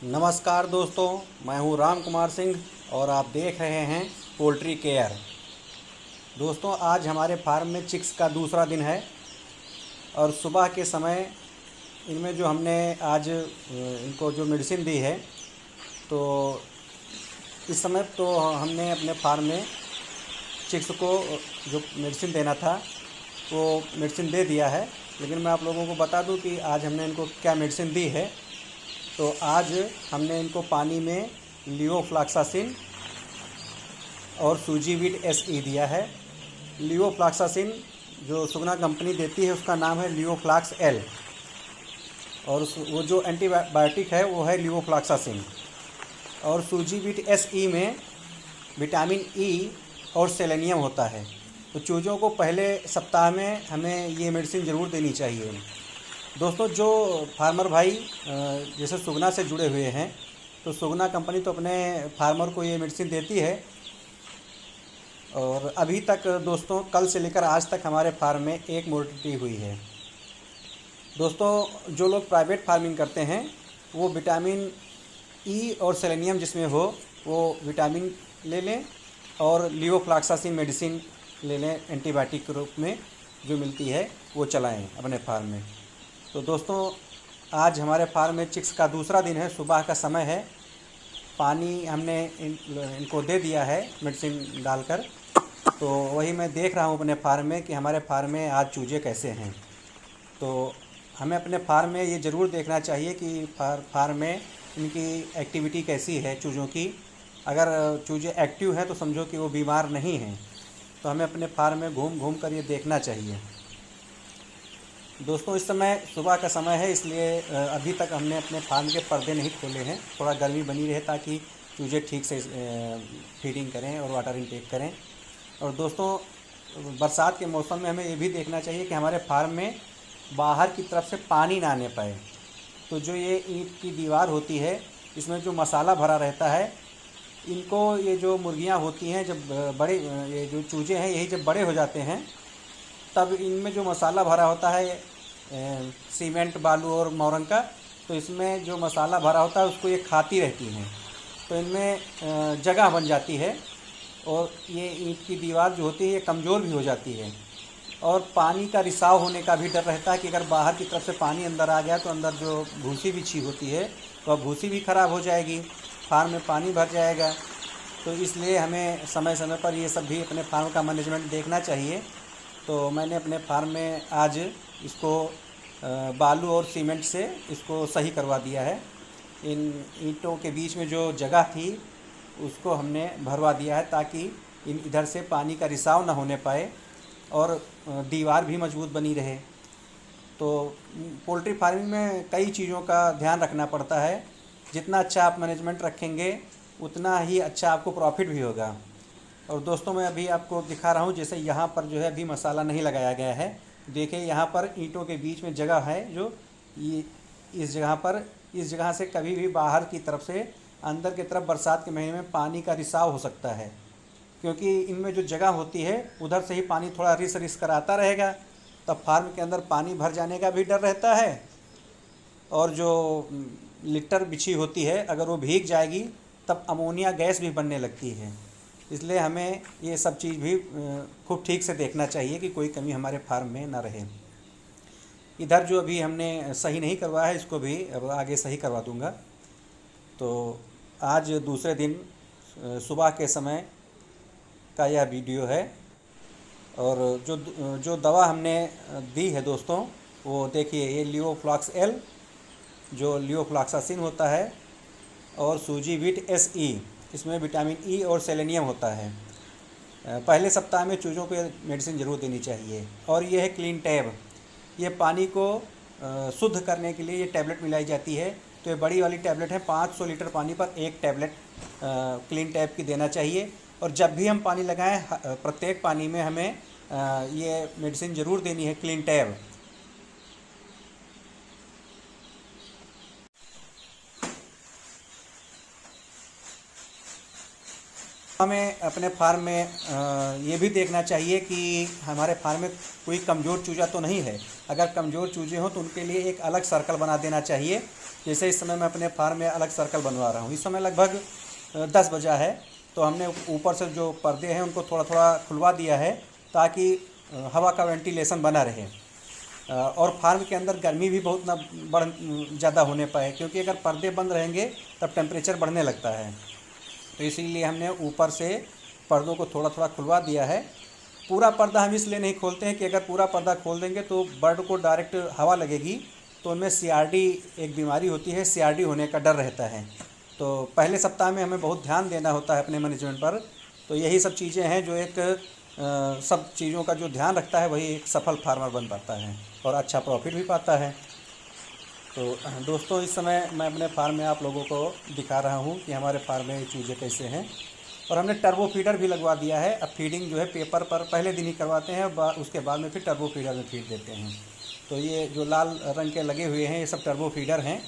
नमस्कार दोस्तों, मैं हूं राम कुमार सिंह और आप देख रहे हैं पोल्ट्री केयर। दोस्तों, आज हमारे फार्म में चिक्स का दूसरा दिन है और सुबह के समय इनमें जो हमने आज इनको जो मेडिसिन दी है, तो इस समय तो हमने अपने फार्म में चिक्स को जो मेडिसिन देना था वो मेडिसिन दे दिया है। लेकिन मैं आप लोगों को बता दूं कि आज हमने इनको क्या मेडिसिन दी है। तो आज हमने इनको पानी में लियोफ्लॉक्सासिन और सूजीवीट SE दिया है। लियोफ्लॉक्सासिन जो सुगना कंपनी देती है उसका नाम है लियोफ्लॉक्स L, और वो जो एंटीबायोटिक है वो है लियोफ्लॉक्सासिन। और सूजीवीट SE में विटामिन E और सेलेनियम होता है। तो चूज़ों को पहले सप्ताह में हमें ये मेडिसिन ज़रूर देनी चाहिए। दोस्तों, जो फार्मर भाई जैसे सुगना से जुड़े हुए हैं, तो सुगना कंपनी तो अपने फार्मर को ये मेडिसिन देती है। और अभी तक दोस्तों, कल से लेकर आज तक हमारे फार्म में एक मोर्टिलिटी हुई है। दोस्तों, जो लोग प्राइवेट फार्मिंग करते हैं वो विटामिन E और सेलेनियम जिसमें हो वो विटामिन ले लें और लियोफ्लॉक्सासिन मेडिसिन ले लें, एंटीबायोटिक के रूप में जो मिलती है वो चलाएं अपने फार्म में। तो दोस्तों, आज हमारे फार्म में चिक्स का दूसरा दिन है, सुबह का समय है। पानी हमने इनको दे दिया है मेडिसिन डालकर। तो वही मैं देख रहा हूँ अपने फार्म में कि हमारे फार्म में आज चूजे कैसे हैं। तो हमें अपने फार्म में ये ज़रूर देखना चाहिए कि फार्म में इनकी एक्टिविटी कैसी है चूज़ों की। अगर चूजे एक्टिव हैं तो समझो कि वो बीमार नहीं हैं। तो हमें अपने फार्म में घूम घूम कर ये देखना चाहिए। दोस्तों, इस समय सुबह का समय है, इसलिए अभी तक हमने अपने फार्म के पर्दे नहीं खोले हैं। थोड़ा गर्मी बनी रहे ताकि चूजे ठीक से फीडिंग करें और वाटर इनटेक करें। और दोस्तों, बरसात के मौसम में हमें ये भी देखना चाहिए कि हमारे फार्म में बाहर की तरफ से पानी ना आने पाए। तो जो ये ईंट की दीवार होती है, इसमें जो मसाला भरा रहता है, इनको ये जो मुर्गियाँ होती हैं, जब बड़े ये जो चूजे हैं यही जब बड़े हो जाते हैं तब इनमें जो मसाला भरा होता है सीमेंट, बालू और मोरंग का, तो इसमें जो मसाला भरा होता है उसको ये खाती रहती हैं। तो इनमें जगह बन जाती है और ये ईंट की दीवार जो होती है ये कमज़ोर भी हो जाती है। और पानी का रिसाव होने का भी डर रहता है कि अगर बाहर की तरफ से पानी अंदर आ गया तो अंदर जो भूसी बिछी होती है तो भूसी भी ख़राब हो जाएगी, फार्म में पानी भर जाएगा। तो इसलिए हमें समय समय पर ये सब भी अपने फार्म का मैनेजमेंट देखना चाहिए। तो मैंने अपने फार्म में आज इसको बालू और सीमेंट से इसको सही करवा दिया है। इन ईंटों के बीच में जो जगह थी उसको हमने भरवा दिया है ताकि इधर से पानी का रिसाव ना होने पाए और दीवार भी मजबूत बनी रहे। तो पोल्ट्री फार्मिंग में कई चीज़ों का ध्यान रखना पड़ता है। जितना अच्छा आप मैनेजमेंट रखेंगे उतना ही अच्छा आपको प्रॉफिट भी होगा। और दोस्तों, मैं अभी आपको दिखा रहा हूँ, जैसे यहाँ पर जो है अभी मसाला नहीं लगाया गया है। देखिए, यहाँ पर ईंटों के बीच में जगह है जो ये इस जगह से कभी भी बाहर की तरफ से अंदर की तरफ बरसात के महीने में पानी का रिसाव हो सकता है, क्योंकि इनमें जो जगह होती है उधर से ही पानी थोड़ा रिस कर आता रहेगा। तब फार्म के अंदर पानी भर जाने का भी डर रहता है और जो लिटर बिछी होती है अगर वो भीग जाएगी तब अमोनिया गैस भी बनने लगती है। इसलिए हमें ये सब चीज़ भी खूब ठीक से देखना चाहिए कि कोई कमी हमारे फार्म में ना रहे। इधर जो अभी हमने सही नहीं करवाया है इसको भी अब आगे सही करवा दूंगा। तो आज दूसरे दिन सुबह के समय का यह वीडियो है। और जो दवा हमने दी है दोस्तों, वो देखिए, ये लियोफ्लॉक्स L जो लियोफ्लॉक्सासिन होता है और सूजीवीट SE, इसमें विटामिन E और सेलेनियम होता है। पहले सप्ताह में चूज़ों को मेडिसिन ज़रूर देनी चाहिए। और ये है क्लीन टैब, ये पानी को शुद्ध करने के लिए ये टैबलेट मिलाई जाती है। तो ये बड़ी वाली टैबलेट है, 500 लीटर पानी पर एक टैबलेट क्लीन टैब की देना चाहिए। और जब भी हम पानी लगाएं प्रत्येक पानी में हमें ये मेडिसिन ज़रूर देनी है, क्लीन टैब। हमें अपने फार्म में ये भी देखना चाहिए कि हमारे फार्म में कोई कमज़ोर चूजा तो नहीं है। अगर कमज़ोर चूजे हों तो उनके लिए एक अलग सर्कल बना देना चाहिए जैसे इस समय मैं अपने फार्म में अलग सर्कल बनवा रहा हूँ। इस समय लगभग 10 बजा है, तो हमने ऊपर से जो पर्दे हैं उनको थोड़ा थोड़ा खुलवा दिया है ताकि हवा का वेंटिलेशन बना रहे और फार्म के अंदर गर्मी भी बहुत ना बढ़ ज़्यादा होने पाए, क्योंकि अगर पर्दे बंद रहेंगे तब टेम्परेचर बढ़ने लगता है। तो इसीलिए हमने ऊपर से पर्दों को थोड़ा थोड़ा खुलवा दिया है। पूरा पर्दा हम इसलिए नहीं खोलते हैं कि अगर पूरा पर्दा खोल देंगे तो बर्ड को डायरेक्ट हवा लगेगी, तो उनमें सीआरडी एक बीमारी होती है, सीआरडी होने का डर रहता है। तो पहले सप्ताह में हमें बहुत ध्यान देना होता है अपने मैनेजमेंट पर। तो यही सब चीज़ें हैं जो एक सब चीज़ों का जो ध्यान रखता है वही एक सफल फार्मर बन पाता है और अच्छा प्रॉफिट भी पाता है। तो दोस्तों, इस समय मैं अपने फार्म में आप लोगों को दिखा रहा हूँ कि हमारे फार्म में चूजे कैसे हैं। और हमने टर्बो फीडर भी लगवा दिया है। अब फीडिंग जो है पेपर पर पहले दिन ही करवाते हैं, उसके बाद में फिर टर्बो फीडर में फीड देते हैं। तो ये जो लाल रंग के लगे हुए हैं ये सब टर्बो फीडर हैं,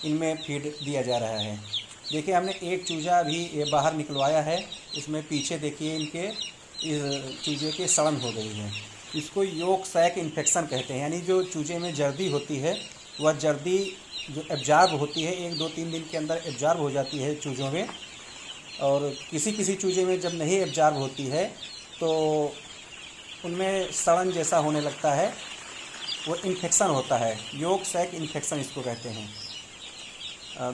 इनमें फीड दिया जा रहा है। देखिए, हमने एक चूजा भी ये बाहर निकलवाया है। इसमें पीछे देखिए इनके इस चूजे के सड़न हो गई है। इसको योक सैक इन्फेक्शन कहते हैं, यानी जो चूजे में जर्दी होती है वह जर्दी जो एब्जॉर्ब होती है 1-2-3 दिन के अंदर एब्जॉर्ब हो जाती है चूज़ों में। और किसी किसी चूजे में जब नहीं एब्जॉर्ब होती है तो उनमें सड़न जैसा होने लगता है, वो इन्फेक्शन होता है। योक सैक इन्फेक्शन इसको कहते हैं।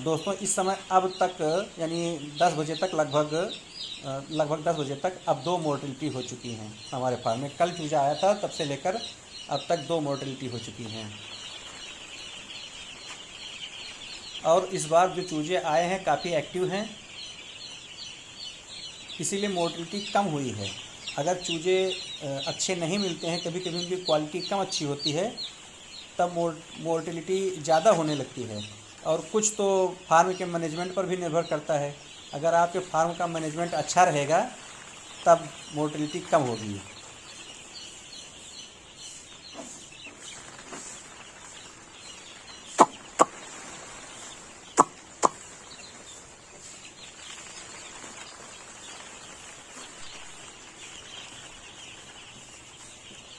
दोस्तों, इस समय अब तक यानी 10 बजे तक लगभग 10 बजे तक अब 2 मोर्टेलिटी हो चुकी हैं हमारे फार्म में। कल चूजा आया था तब से लेकर अब तक 2 मोर्टेलिटी हो चुकी हैं। और इस बार जो चूजे आए हैं काफ़ी एक्टिव हैं, इसीलिए मोर्टेलिटी कम हुई है। अगर चूजे अच्छे नहीं मिलते हैं, कभी कभी उनकी क्वालिटी कम अच्छी होती है, तब मोर्टेलिटी ज़्यादा होने लगती है। और कुछ तो फार्म के मैनेजमेंट पर भी निर्भर करता है। अगर आपके फार्म का मैनेजमेंट अच्छा रहेगा तब मोर्टेलिटी कम होगी।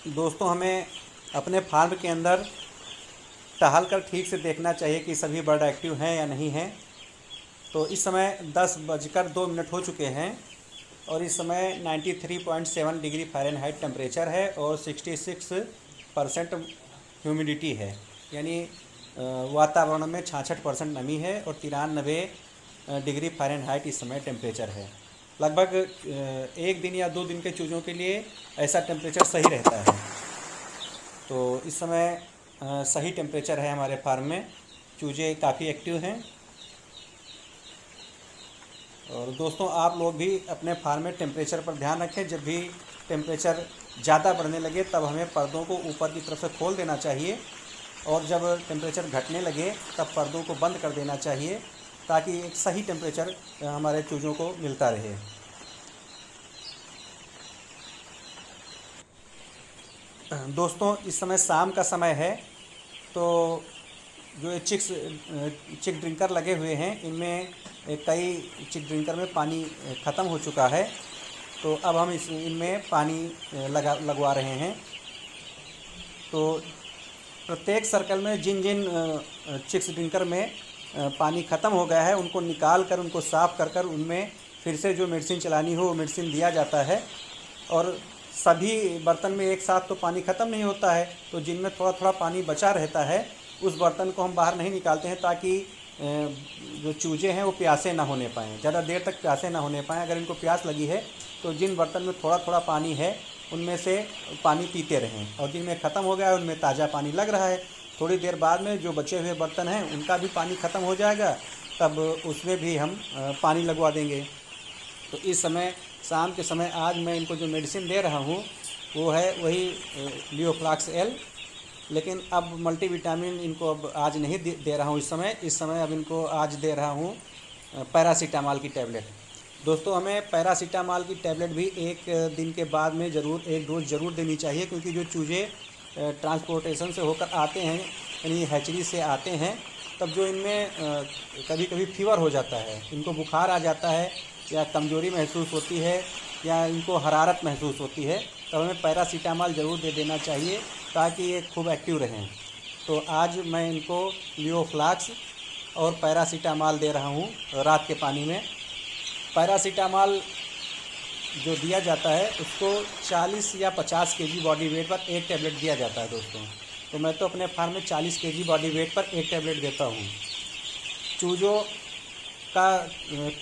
दोस्तों, हमें अपने फार्म के अंदर टहल कर ठीक से देखना चाहिए कि सभी बर्ड एक्टिव हैं या नहीं हैं। तो इस समय 10:02 हो चुके हैं और इस समय 93.7 डिग्री फ़ारेनहाइट टेम्परेचर है और 66% ह्यूमिडिटी है, यानी वातावरण में 66% नमी है और 93 डिग्री फ़ारेनहाइट इस समय टेम्परेचर है। लगभग 1 दिन या 2 दिन के चूज़ों के लिए ऐसा टेम्परेचर सही रहता है। तो इस समय सही टेम्परेचर है हमारे फार्म में, चूजे काफ़ी एक्टिव हैं। और दोस्तों, आप लोग भी अपने फार्म में टेम्परेचर पर ध्यान रखें। जब भी टेम्परेचर ज़्यादा बढ़ने लगे तब हमें पर्दों को ऊपर की तरफ से खोल देना चाहिए, और जब टेम्परेचर घटने लगे तब पर्दों को बंद कर देना चाहिए, ताकि एक सही टेम्परेचर हमारे चूज़ों को मिलता रहे। दोस्तों, इस समय शाम का समय है, तो जो चिक ड्रिंकर लगे हुए हैं, इनमें कई चिक ड्रिंकर में पानी ख़त्म हो चुका है। तो अब हम इनमें पानी लगवा रहे हैं। तो प्रत्येक सर्कल में जिन जिन चिक्स ड्रिंकर में पानी ख़त्म हो गया है उनको निकाल कर, उनको साफ़ कर कर उनमें फिर से जो मेडिसिन चलानी हो वो मेडिसिन दिया जाता है। और सभी बर्तन में एक साथ तो पानी ख़त्म नहीं होता है, तो जिनमें थोड़ा थोड़ा पानी बचा रहता है उस बर्तन को हम बाहर नहीं निकालते हैं, ताकि जो चूजे हैं वो प्यासे ना होने पाएँ, ज़्यादा देर तक प्यासे ना होने पाएँ। अगर इनको प्यास लगी है तो जिन बर्तन में थोड़ा थोड़ा पानी है उनमें से पानी पीते रहें, और जिनमें ख़त्म हो गया है उनमें ताज़ा पानी लग रहा है। थोड़ी देर बाद में जो बचे हुए बर्तन हैं उनका भी पानी ख़त्म हो जाएगा, तब उसमें भी हम पानी लगवा देंगे। तो इस समय शाम के समय आज मैं इनको जो मेडिसिन दे रहा हूँ वो है वही लियोफ्लॉक्स एल, लेकिन अब मल्टीविटामिन इनको अब आज नहीं दे रहा हूँ। इस समय अब इनको आज दे रहा हूँ पैरासीटामॉल की टैबलेट। दोस्तों, हमें पैरासीटामॉल की टैबलेट भी 1 दिन के बाद में ज़रूर 1 डोज ज़रूर देनी चाहिए, क्योंकि जो चूजे ट्रांसपोर्टेशन से होकर आते हैं, यानी हैचरी से आते हैं, तब जो इनमें कभी कभी फीवर हो जाता है, इनको बुखार आ जाता है या कमज़ोरी महसूस होती है या इनको हरारत महसूस होती है, तब हमें पैरासीटामॉल ज़रूर दे देना चाहिए ताकि ये खूब एक्टिव रहें। तो आज मैं इनको लियोफ्लैक्स और पैरासीटामॉल दे रहा हूँ रात के पानी में। पैरासीटामॉल जो दिया जाता है उसको 40 या 50 केजी बॉडी वेट पर एक टैबलेट दिया जाता है दोस्तों। तो मैं तो अपने फार्म में 40 केजी बॉडी वेट पर एक टैबलेट देता हूँ। चूज़ों का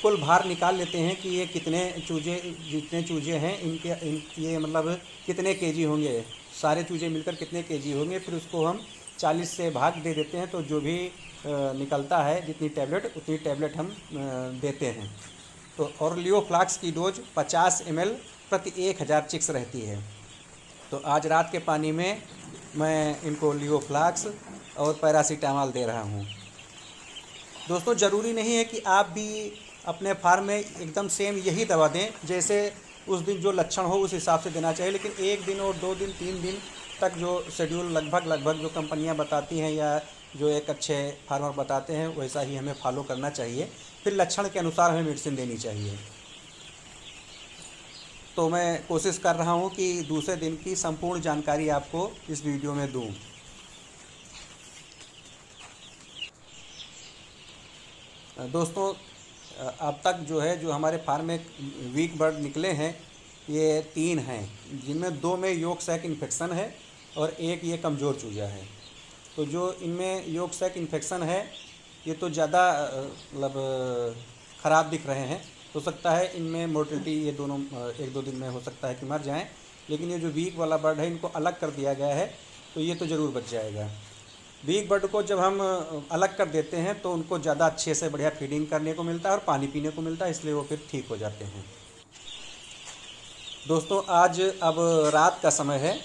कुल भार निकाल लेते हैं कि ये जितने चूजे हैं ये मतलब कितने केजी होंगे, सारे चूजे मिलकर कितने केजी होंगे। फिर उसको हम 40 से भाग दे देते हैं, तो जो भी निकलता है जितनी टैबलेट उतनी टैबलेट हम देते हैं। तो और लियोफ्लैक्स की डोज 50 ml प्रति 1000 चिक्स रहती है। तो आज रात के पानी में मैं इनको लियोफ्लैक्स और पैरासीटामॉल दे रहा हूँ। दोस्तों ज़रूरी नहीं है कि आप भी अपने फार्म में एकदम सेम यही दवा दें, जैसे उस दिन जो लक्षण हो उस हिसाब से देना चाहिए। लेकिन 1 दिन और 2 दिन 3 दिन तक जो शेड्यूल लगभग जो कंपनियां बताती हैं या जो एक अच्छे फार्मर बताते हैं वैसा ही हमें फॉलो करना चाहिए। फिर लक्षण के अनुसार हमें मेडिसिन देनी चाहिए। तो मैं कोशिश कर रहा हूं कि दूसरे दिन की संपूर्ण जानकारी आपको इस वीडियो में दूं। दोस्तों अब तक जो हमारे फार्म में वीक बर्ड निकले हैं ये 3 हैं, जिनमें 2 में यॉर्क सैक इन्फेक्शन है और एक ये कमज़ोर चूजा है। तो जो इनमें यॉर्क सैक इन्फेक्शन है ये तो ज़्यादा मतलब ख़राब दिख रहे हैं। हो सकता है इनमें मोर्टेलिटी ये दोनों 1-2 दिन में हो सकता है कि मर जाएं। लेकिन ये जो वीक वाला बर्ड है इनको अलग कर दिया गया है, तो ये तो ज़रूर बच जाएगा। वीक बर्ड को जब हम अलग कर देते हैं तो उनको ज़्यादा अच्छे से बढ़िया फीडिंग करने को मिलता है और पानी पीने को मिलता है, इसलिए वो फिर ठीक हो जाते हैं। दोस्तों आज अब रात का समय है,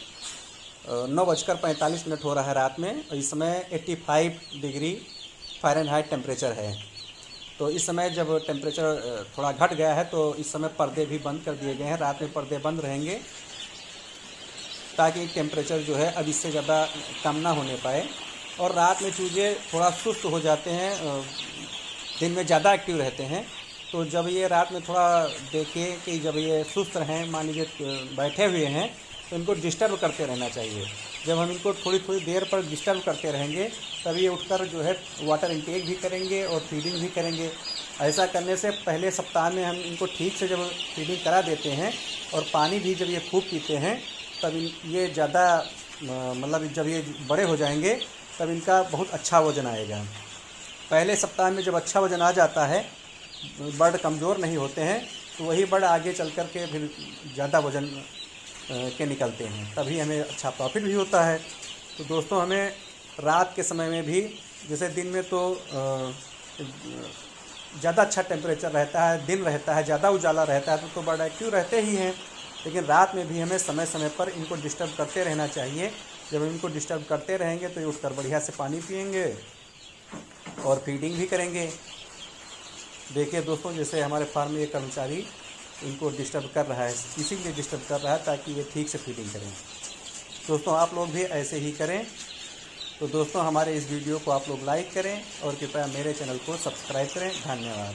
9:45 हो रहा है रात में। इस समय 85 डिग्री फ़ारेनहाइट टेम्परेचर है। तो इस समय जब टेम्परेचर थोड़ा घट गया है तो इस समय पर्दे भी बंद कर दिए गए हैं। रात में पर्दे बंद रहेंगे ताकि टेम्परेचर जो है अब इससे ज़्यादा कम ना होने पाए। और रात में चूजे थोड़ा सुस्त हो जाते हैं, दिन में ज़्यादा एक्टिव रहते हैं। तो जब ये रात में थोड़ा देखिए कि जब ये सुस्त रहें, मान लीजिए बैठे हुए हैं, तो इनको डिस्टर्ब करते रहना चाहिए। जब हम इनको थोड़ी देर पर डिस्टर्ब करते रहेंगे तब ये उठकर जो है वाटर इंटेक भी करेंगे और फीडिंग भी करेंगे। ऐसा करने से पहले सप्ताह में हम इनको ठीक से जब फीडिंग करा देते हैं और पानी भी जब ये खूब पीते हैं तब ये ज़्यादा मतलब जब ये बड़े हो जाएंगे तब इनका बहुत अच्छा वज़न आएगा। पहले सप्ताह में जब अच्छा वज़न आ जाता है, बर्ड कमज़ोर नहीं होते हैं, तो वही बर्ड आगे चल कर के फिर ज़्यादा वज़न के निकलते हैं, तभी हमें अच्छा प्रॉफिट भी होता है। तो दोस्तों हमें रात के समय में भी, जैसे दिन में तो ज़्यादा अच्छा टेम्परेचर रहता है, दिन रहता है, ज़्यादा उजाला रहता है, तो बर्ड एक्टिव रहते ही हैं। लेकिन रात में भी हमें समय समय पर इनको डिस्टर्ब करते रहना चाहिए। जब हम इनको डिस्टर्ब करते रहेंगे तो ये उठकर बढ़िया से पानी पिएंगे और फीडिंग भी करेंगे। देखिए दोस्तों, जैसे हमारे फार्म में ये कर्मचारी इनको डिस्टर्ब कर रहा है, इसीलिए डिस्टर्ब कर रहा है ताकि ये ठीक से फीडिंग करें। दोस्तों आप लोग भी ऐसे ही करें। तो दोस्तों हमारे इस वीडियो को आप लोग लाइक करें और कृपया मेरे चैनल को सब्सक्राइब करें। धन्यवाद।